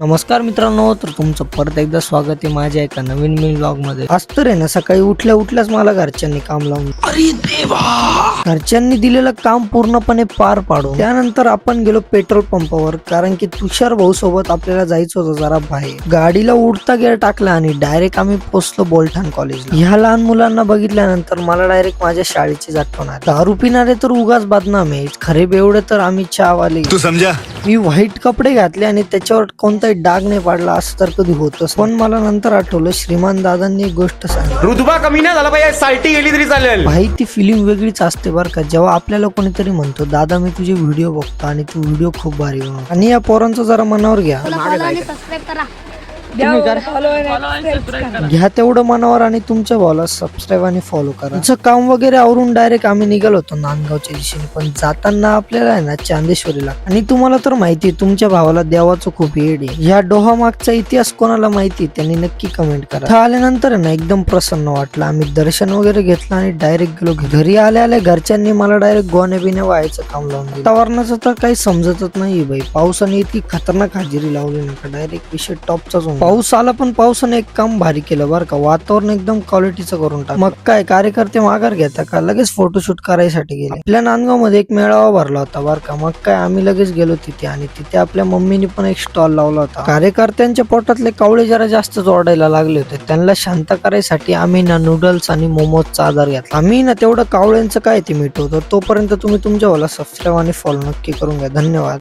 नमस्कार मित्रांनो, तर तुमचं परत एकदा स्वागत आहे माझ्या एका नवीन व्लॉग मध्ये. आज तर आहे ना, सकाळी उठल्याच मला घरच्यांनी काम लावून, अरे देवा, घरच्यांनी दिलेलं काम पूर्णपणे पार पाडून त्यानंतर आपण गेलो पेट्रोल पंपावर, कारण की तुषार भाऊ सोबत आपल्याला जायचं होतं जरा बाहेर. गाडीला उडता गेअर टाकला आणि डायरेक्ट आम्ही पोहोचलो बोलठाण कॉलेजला. ह्या लहान मुलांना बघितल्यानंतर मला डायरेक्ट माझ्या शाळेची आठवण आली. दारू पिणारे तर उगाच बदनाम आहे, खरे बेवडे तर आम्ही चहावाले. तू समजा. मी व्हाईट कपडे घातले आणि त्याच्यावर कोणताही डाग नाही पडला असं तर कधी होतच. पण मला नंतर आठवलं, श्रीमान दादांनी एक गोष्ट सांगितली, रुतबा कमी नाही झाला पाहिजे, साल्टी गेली तरी चालेल. भाई ती फिलिंग वेगळीच असते बरं का, जेव्हा आपल्याला कोणीतरी म्हणतो दादा मी तुझे व्हिडिओ बघतो आणि तू व्हिडिओ खूप भारी बनव. आणि या पोरांचं जरा मनावर घ्या, घ्या तेवढं मनावर आणि तुमच्या भावाला सबस्क्राईब आणि फॉलो करा. तुमचं काम वगैरे आवरून डायरेक्ट आम्ही निघालो होतो नांदगावच्या दिशेने. पण जाताना आपल्याला आहे ना चांदेश्वरीला, आणि तुम्हाला तर माहिती तुमच्या भावाला देवाचं खूप येड आहे. ह्या डोहा मागचा इतिहास कोणाला माहिती त्यांनी नक्की कमेंट करा. आल्यानंतर ना एकदम प्रसन्न वाटलं. आम्ही दर्शन वगैरे घेतलं आणि डायरेक्ट गेलो घरी. आल्या घरच्यांनी मला डायरेक्ट गोण्या बिण्या व्हायचं काम लावून दिलं. वातावरणाचं तर काही समजतच नाही बाई. पावसाने इतकी खतरनाक हजेरी लावली नका, डायरेक्ट विषय टॉपचाच. पाऊस आला पण पावसाने एक काम भारी केलं बरं का, वातावरण एकदम क्वालिटीचं करून टाकलं. मग काय कार्यकर्ते माघार घेता का, लगेच फोटोशूट करायसाठी गेले. आपल्या नांदगाव मध्ये एक मेळावा भरला होता बरं का. मग काय आम्ही लगेच गेलो तिथे, आणि तिथे आपल्या मम्मीने पण एक स्टॉल लावला होता. कार्यकर्त्यांच्या पोटातले कावळे जरा जास्त ओरडायला लागले होते. त्यांना शांत करायसाठी आम्ही ना नूडल्स आणि मोमोजचा आधार घेतला. आम्ही ना तेवढं कावळ्यांचं काय ते मिटवतो. तोपर्यंत तुम्ही तुमच्या वाला सबस्क्राईब आणि फॉलो नक्की करून घ्या. धन्यवाद.